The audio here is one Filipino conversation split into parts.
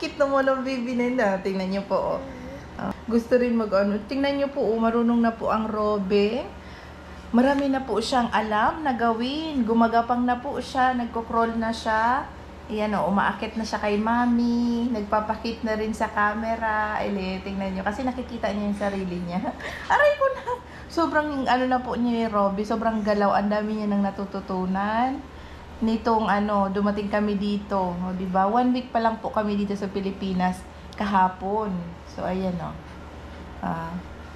Cute naman ang baby na yun. Tingnan niyo po, oh. Gusto rin mag-ano. Tingnan niyo po, oh, marunong na po ang Robe. Marami na po siyang alam na gawin. Gumagapang na po siya, nagko-crawl na siya. Ayan, oh, umaakit na siya kay Mami. Nagpapakit na rin sa camera. Tingnan niyo, kasi nakikita niya yung sarili niya. Aray ko na! Sobrang ano na po niya yung Robe. Sobrang galaw. Ang dami niya nang natututunan. Nitong dumating kami dito. O, diba? 1 week pa lang po kami dito sa Pilipinas kahapon. So, ayan, oh.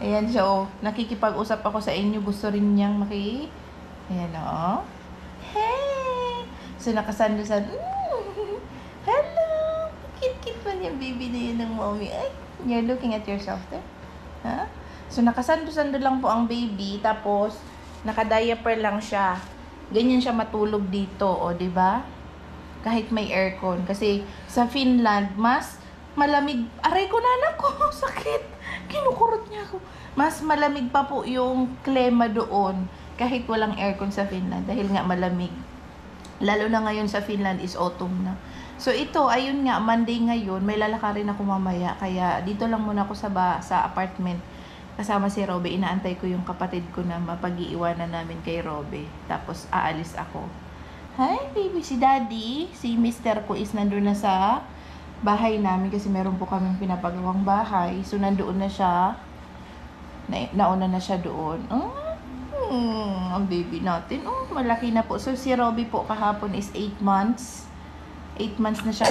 Ayan siya, oh. Nakikipag-usap ako sa inyo. Gusto rin niyang Ayan, oh. Hey! So, nakasandasan. Hello! Cute-cute pa niya, baby na yun ng mommy. Ay, you're looking at yourself there? Huh? So, nakasando-sando lang po ang baby. Tapos, naka-diaper lang siya. Ganyan siya matulog dito, o, diba? Kahit may aircon. Kasi, sa Finland, mas malamig. Aray ko, nanak ko. Sakit. Kinukurot niya ako. Mas malamig pa po yung klima doon. Kahit walang aircon sa Finland. Dahil nga malamig. Lalo na ngayon sa Finland is autumn na. So, ito, ayun nga, Monday ngayon. May lalakarin ako mamaya. Kaya, dito lang muna ako sa apartment. Kasama si Robe, inaantay ko yung kapatid ko na mapag-iiwanan namin kay Robe. Tapos, aalis ako. Hi, baby. Si Daddy, si Mr. ko is nandun na sa bahay namin kasi meron po kaming pinapagawang bahay. So, nandoon na siya. Nauna na siya doon. Ang baby natin. Malaki na po. So, si Robe po kahapon is 8 months. 8 months na siya.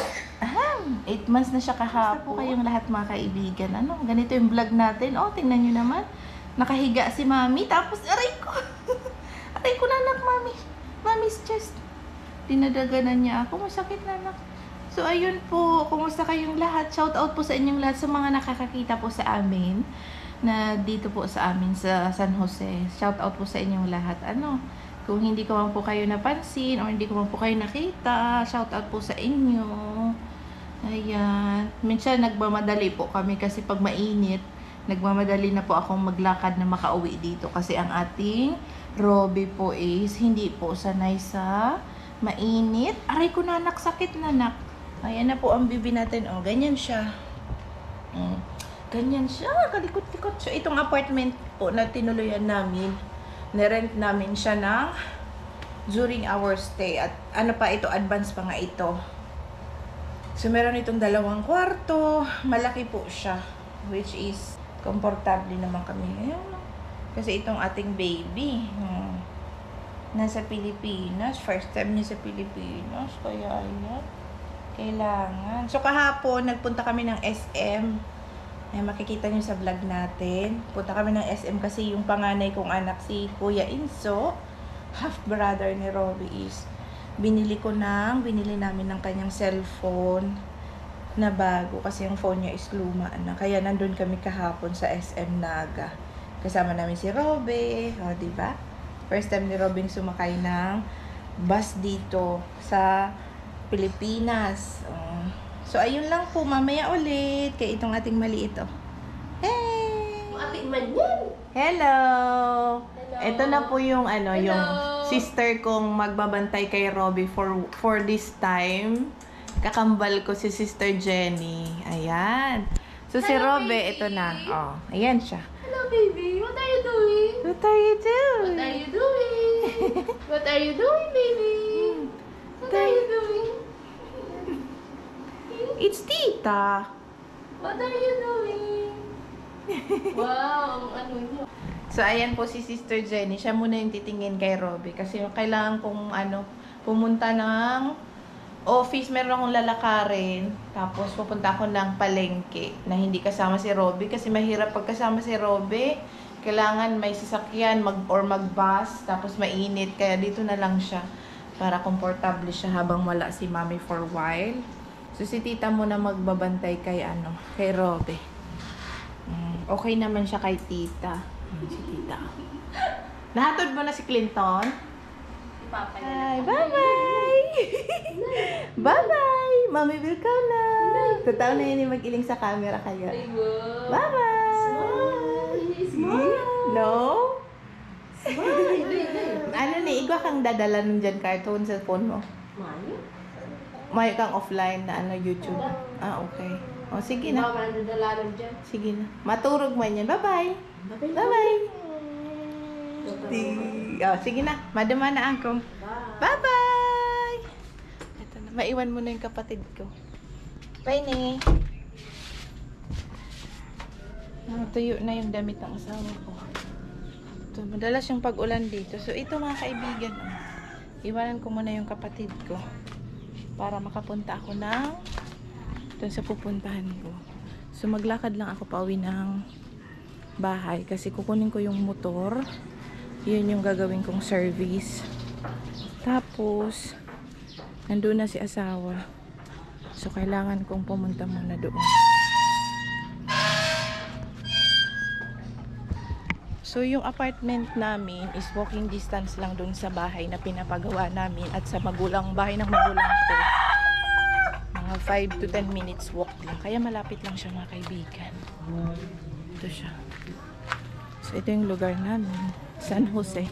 8 months na siya kahapon. Basta po kayong lahat mga kaibigan. Ganito yung vlog natin. Tingnan nyo naman. Nakahiga si Mami. Tapos, aray ko. Aray ko na, anak, Mami. Mami's chest. Dinadaganan niya ako. Masakit na, anak. So, ayun po. Kumusta kayong lahat? Shout out po sa inyong lahat sa mga nakakakita po sa amin. Na dito po sa amin sa San Jose. Shout out po sa inyong lahat. Kung hindi ko man po kayo napansin o hindi ko man po kayo nakita, shout out po sa inyo. Ayan. Minsan nagmamadali po kami kasi pag mainit, nagmamadali na po akong maglakad na makauwi dito. Kasi ang ating Robe po is hindi po sanay sa mainit. Aray ko na, anak, sakit na, anak. Ayan na po ang bibi natin. Ganyan siya. Ganyan siya. Kalikot-likot. So, itong apartment po na tinuluyan namin, nirent namin siya during our stay. At ito, advance pa nga ito. So, meron itong 2 kwarto. Malaki po siya. Which is, komportable naman kami. Ayan. Kasi itong ating baby. Nasa Pilipinas. First time niya sa Pilipinas. Kaya, ayan. Kailangan. So, kahapon, nagpunta kami ng SM. Ay, makikita nyo sa vlog natin. Punta kami ng SM kasi yung panganay kong anak, si Kuya Inso, half-brother ni Robe is, binili namin ng kanyang cellphone na bago kasi yung phone niya is luma na. Kaya nandun kami kahapon sa SM Naga. Kasama namin si Robe. Diba? First time ni Robe sumakay ng bus dito sa Pilipinas. So, ayun lang po. Mamaya ulit. Kaya itong ating maliit, Hey! Ating man yan! Hello! Hello! Ito na po yung, yung sister kong magbabantay kay Robe for this time. Kakambal ko si Sister Jenny. Ayan. So, si Hello, Robe, baby. ito na. Ayan siya. Hello, baby. What are you doing? What are you doing? What are you doing? What are you doing, baby? What are you doing? It's Tita. What are you doing? Wow, ang niyo. So, ayan po si Sister Jenny. Siya muna yung titingin kay Robe. Kasi kailangan kong pumunta ng office. Meron akong lalakarin. Tapos pupunta ako ng palengke na hindi kasama si Robe. Kasi mahirap pag kasama si Robe. Kailangan may sasakyan or mag-bus. Tapos mainit. Kaya dito na lang siya. Para komportable siya habang wala si Mami for a while. So, si Tita muna magbabantay kay Robe. Okay naman siya kay Tita. Si Tita. Nahatod mo na si Clinton? Hi, bye-bye! Bye-bye! Mami will come na! Totoo na yun yung mag-iling sa camera kayo. Bye-bye! Smile! No? Igwa kang dadala nun dyan cartoon sa phone mo? May kang offline na ano, YouTube. Ah, okay. O, sige na. Mama, nadalanan dyan. Sige na. Maturog man yan. Bye-bye. Bye-bye. Oh, sige na. Madama na ako. Bye-bye. Ito na. Maiwan mo na yung kapatid ko. Bye, ne. Tuyo na yung damit ng asawa ko. Ito, madalas yung pag-ulan dito. So, ito mga kaibigan. Iwanan ko muna yung kapatid ko para makapunta ako ng dun sa pupuntahan ko. So, maglakad lang ako pauwi ng bahay kasi kukunin ko yung motor. Yun yung gagawin kong service. Tapos, nandun na si asawa. So, kailangan kong pumunta muna doon. So, yung apartment namin is walking distance lang dun sa bahay na pinapagawa namin at sa bahay ng magulang ko. Mga 5 to 10 minutes walk lang. Kaya malapit lang siya mga kaibigan. Ito siya. So, ito yung lugar namin. San Jose.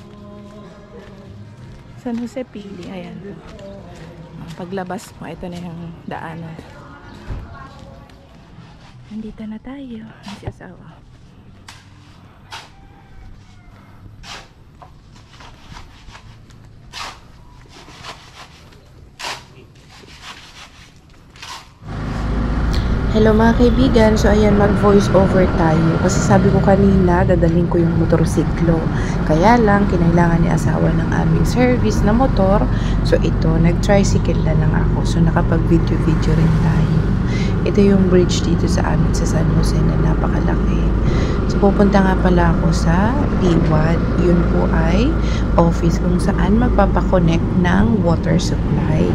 San Jose Pili. Ayan. Paglabas mo, ito na yung daanan. Nandito na tayo. Ang si asawa. Hello mga kaibigan, so ayan mag-voice over tayo kasi sabi ko kanina dadaling ko yung motorsiklo, kaya lang kinailangan ni asawa ng aming service na motor, so ito nag-tricycle na lang ako, so nakapag-video rin tayo. Ito yung bridge dito sa amin sa San Jose na napakalaki. So pupunta nga pala ako sa PWAD, yun po ay office kung saan magpapakonect ng water supply.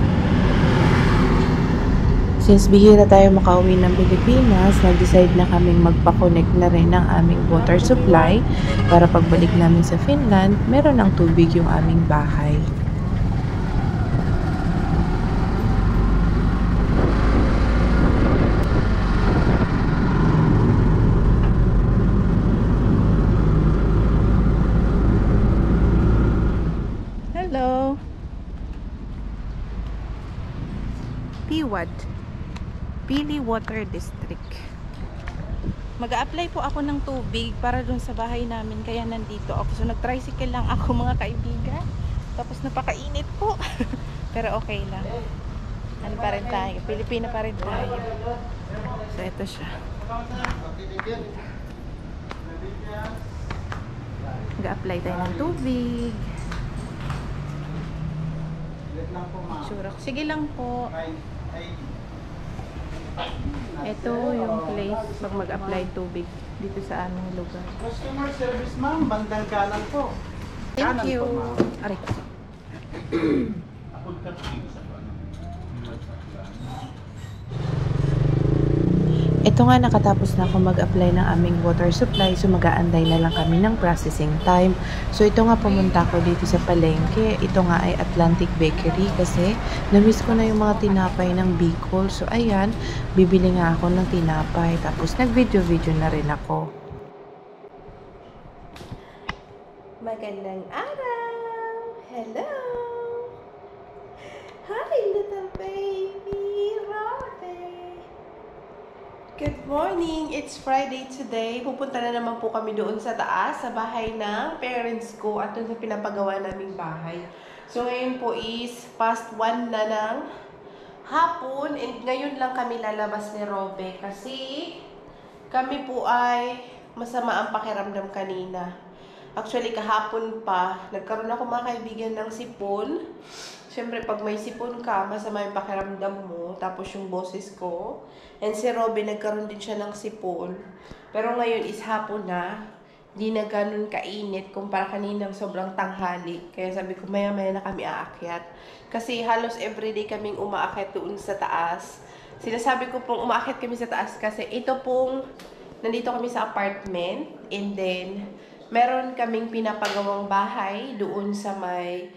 Since bihira tayo makauwi ng Pilipinas, nag-decide na kaming magpa-connect na rin ng aming water supply para pagbalik namin sa Finland, meron ng tubig yung aming bahay. Hello! PWAD. Pili Water District. Mag-a-apply po ako ng tubig para dun sa bahay namin, kaya nandito ako. So nag-tricycle lang ako mga kaibigan. Tapos napakainit po. Pero okay lang. Ano pa rin tayo? Pilipina pa rin tayo. So ito siya. Mag-a-apply tayo ng tubig. Sure. Sige lang po. Ito yung place pag mag-apply tubig dito sa aming lugar. Customer service ma'am, bandang kanan po. Thank Kanan you. po, ma'am. Aray. Ito nga, nakatapos na ako mag-apply ng aming water supply, so mag-aanday na lang kami ng processing time. So ito nga, pumunta ko dito sa palengke. Ito nga ay Atlantic Bakery kasi na-miss ko na yung mga tinapay ng Bicol. So ayan, bibili nga ako ng tinapay. Tapos nag-video na rin ako. Magandang araw! Hello! Hi, little baby Rote! Good morning! It's Friday today. Pupunta na naman po kami doon sa taas, sa bahay ng parents ko at doon sa pinapagawa naming bahay. So ngayon po is past 1 na ng hapon and ngayon lang kami lalabas ni Robe kasi kami po ay masama ang pakiramdam kanina. Actually kahapon pa, nagkaroon ako mga kaibigan ng sipon. Siyempre, pag may sipon ka, masama yung pakiramdam mo. Tapos yung boses ko. And si Robin, nagkaroon din siya ng sipon. Pero ngayon is hapon na. Di na ganun kainit kumpara kaninang sobrang tanghali. Kaya sabi ko, maya-maya na kami aakyat. Kasi halos everyday kaming umaakyat doon sa taas. Sinasabi ko pong umaakyat kami sa taas kasi ito pong, nandito kami sa apartment. And then, meron kaming pinapagawang bahay doon sa may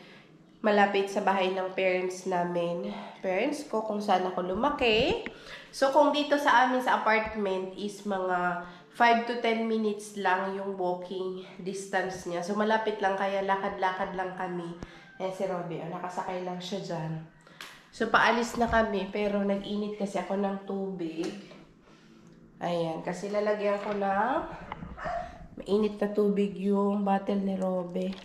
malapit sa bahay ng parents namin. Parents ko, kung saan ako lumaki. So, kung dito sa amin sa apartment is mga 5 to 10 minutes lang yung walking distance niya. So, malapit lang, kaya lakad-lakad lang kami. Ayan si Robbie, nakasakay lang siya dyan. So, paalis na kami, pero nag-init kasi ako ng tubig. Ayan, kasi lalagyan ko ng mainit na tubig yung bottle ni Robe.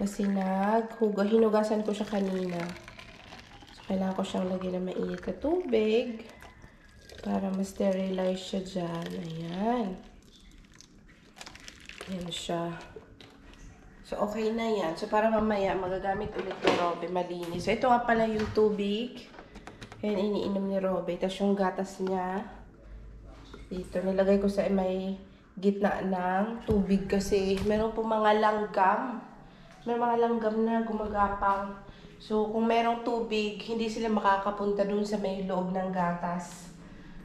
Kasi hinugasan ko siya kanina. So, kailangan ko siyang lagyan ng mainit na tubig para ma-sterilize siya dyan. Ayan. Ayan siya. So, okay na yan. So, para mamaya, magagamit ulit ni Robe, malinis. So, ito nga pala yung tubig. Ayan, iniinom ni Robe. Tapos yung gatas niya, dito, nilagay ko sa may gitna ng tubig kasi meron po mga langgam. May mga langgam na gumagapang. So, kung merong tubig, hindi sila makakapunta dun sa may loob ng gatas.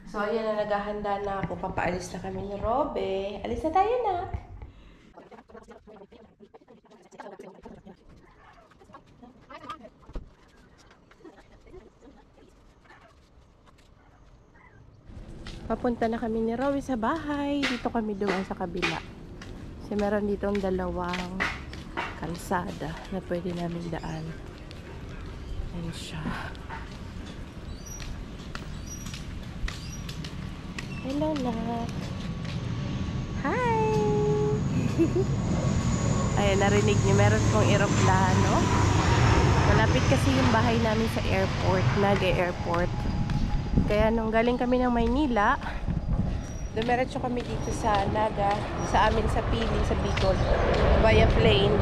So, ayan na, naghahanda na ako. Papaalis na kami ni Robe. Alis na tayo na. Papunta na kami ni Robe sa bahay. Dito kami dumaan sa kabila. Kasi meron ditong dalawang kalsada na pwede namin daan. Ayan siya. Hello, Nak. Hi! Ayan, narinig niyo. Meron pong eroplano. Malapit kasi yung bahay namin sa airport, Naga-airport. Kaya nung galing kami ng Maynila, dumiretso kami dito sa Naga, sa amin sa Pili, sa Bicol, via plane.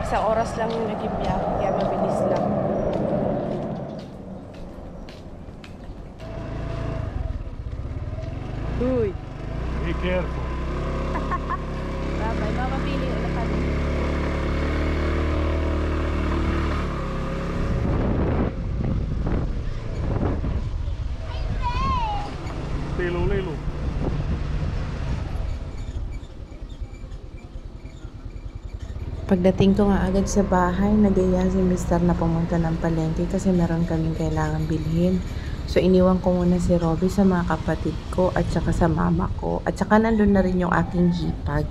Sa oras lang yung naging biyahe, kaya mabilis lang. Uy! Be careful. Bye-bye, mapapili ulit kami. Lilo. Pagdating ko nga agad sa bahay, nagaya si Mr. na pumunta ng palengke kasi meron kaming kailangan bilhin. So, iniwan ko muna si Robbie sa mga kapatid ko at saka sa mama ko. At saka nandun na rin yung aking hipag.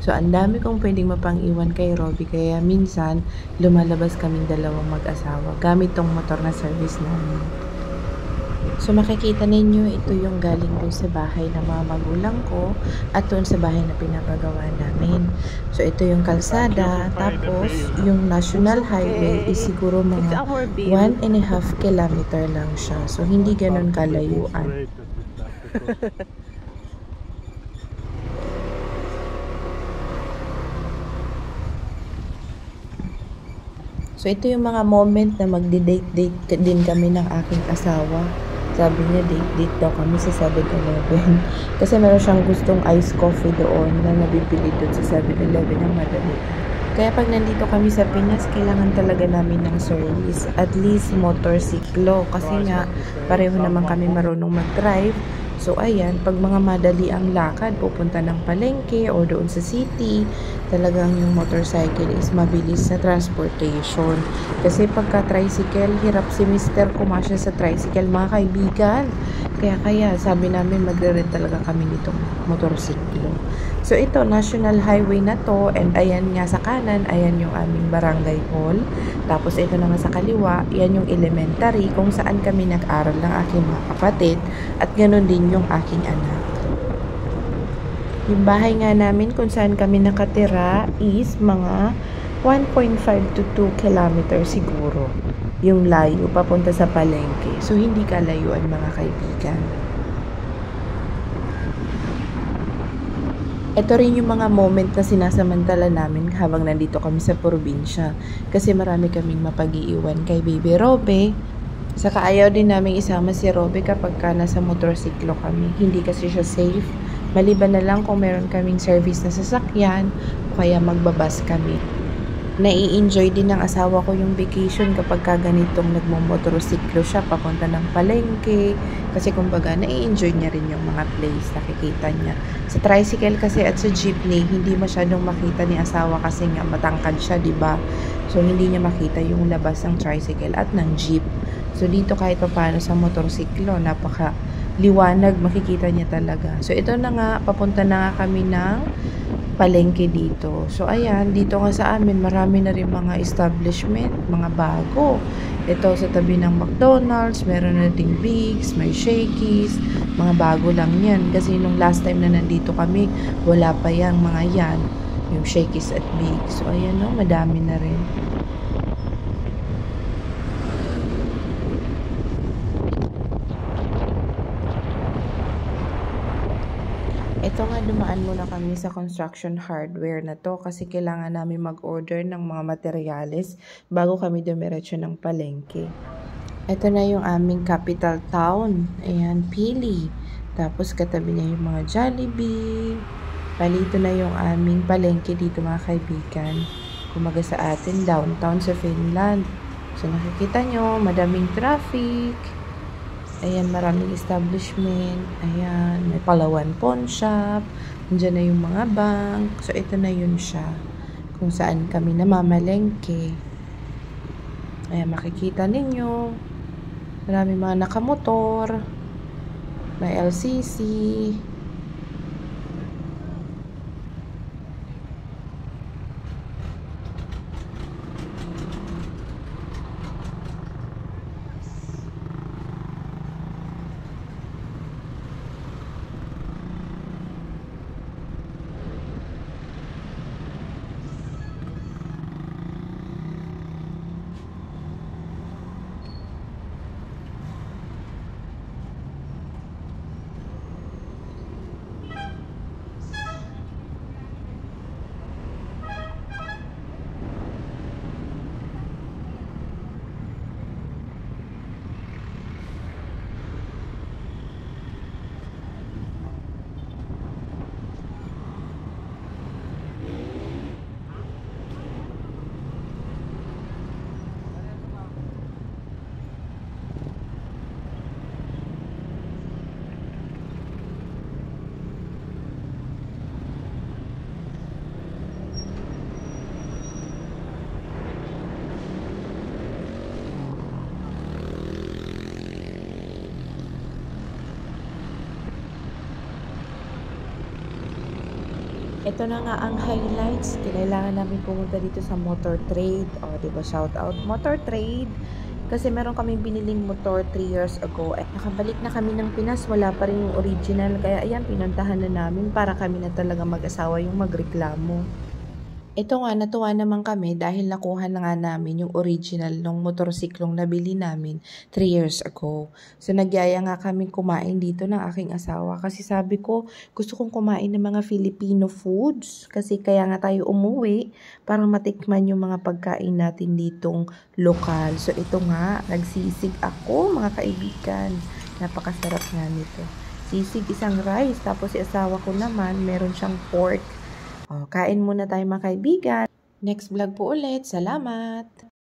So, ang dami kong pwedeng mapang-iwan kay Robbie. Kaya minsan, lumalabas kaming dalawang mag-asawa gamit tong motor na service namin. So, makikita ninyo, ito yung galing dun sa bahay ng mga magulang ko at doon sa bahay na pinapagawa namin. So, ito yung kalsada. Tapos, yung National Highway is siguro mga 1.5 kilometer lang siya. So, hindi ganun kalayuan. So, ito yung mga moment na magdi-date-date din kami ng aking asawa. Sabi niya, date daw kami sa 7-Eleven. Kasi meron siyang gustong iced coffee doon na nabibili doon sa 7-Eleven ng madali. Kaya pag nandito kami sa Pinas, kailangan talaga namin ng service. At least motorsiklo. Kasi nga, pareho naman kami marunong mag-drive. So, ayan, pag mga madali ang lakad, pupunta ng palengke o doon sa city, talagang yung motorcycle is mabilis na transportation. Kasi pagka tricycle, hirap si Mr. kumasya sa tricycle, mga kaibigan. Kaya sabi namin magre-rent talaga kami nitong motorsiklo. So, ito, National Highway na to, and ayan nga sa kanan, ayan yung aming barangay hall. Tapos, ito naman sa kaliwa, yan yung elementary, kung saan kami nag-aral ng aking mga kapatid, at ganoon din yung aking anak. Yung bahay nga namin kung saan kami nakatira is mga 1.5 to 2 kilometers siguro. Yung layo papunta sa palengke. So, hindi kalayuan mga kaibigan. Ito rin yung mga moment na sinasamantala namin habang nandito kami sa probinsya. Kasi marami kaming mapag-iiwan kay Baby Robe. Saka ayaw din namin isama si Robe kapag nasa motorsiklo kami. Hindi kasi siya safe. Maliban na lang kung meron kaming service na sasakyan o kaya magbabas kami. Nai-enjoy din ng asawa ko yung vacation kapag ganitong nagmomotorsiklo siya papunta ng palengke. Kasi kumbaga nai-enjoy niya rin yung mga place, nakikita niya. Sa tricycle kasi at sa jeepney, hindi masyadong makita ni asawa kasi nga matangkad siya, diba? So hindi niya makita yung labas ng tricycle at ng jeep. So dito kahit paano sa motorsiklo, napaka liwanag, makikita niya talaga. So ito na nga, papunta na nga kami ng palengke dito. So ayan, dito nga sa amin, marami na rin mga establishment, mga bago. Ito sa tabi ng McDonald's, meron na ding Bigs, may Shakey's, mga bago lang yan. Kasi nung last time na nandito kami, wala pa yang mga yan, yung Shakey's at Bigs. So ayan no, madami na rin. Ito nga, dumaan muna kami sa construction hardware na to kasi kailangan namin mag-order ng mga materyales bago kami dumiretso ng palengke. Ito na yung aming capital town. Ayan, Pili. Tapos katabi niya yung mga Jollibee. Palito na yung aming palengke dito mga kaibigan. Kumaga sa atin, downtown sa Finland. So nakikita nyo, madaming traffic. Ayan, maraming establishment. Ayan, may Palawan Pawn Shop. Nandiyan na yung mga bank. So, ito na yun siya. Kung saan kami namamalengke. Ayan, makikita ninyo. Maraming mga nakamotor. May LCC. Ito na nga ang highlights. Kailangan namin pumunta dito sa Motor Trade. O, diba? Shout out Motor Trade. Kasi meron kaming biniling motor 3 years ago. Nakabalik na kami ng Pinas. Wala pa rin yung original. Kaya ayan, pinuntahan na namin para kami na talaga mag-asawa yung magreklamo. Ito nga, natuwa naman kami dahil nakuha na nga namin yung original ng motorsiklong nabili namin 3 years ago. So, nagyaya nga kami kumain dito ng aking asawa kasi sabi ko, gusto kong kumain ng mga Filipino foods kasi kaya nga tayo umuwi para matikman yung mga pagkain natin ditong lokal. So, ito nga, nagsisig ako mga kaibigan. Napakasarap nga nito. Sisig isang rice, tapos si asawa ko naman, meron siyang pork. O, kain muna tayo mga kaibigan. Next vlog po ulit. Salamat!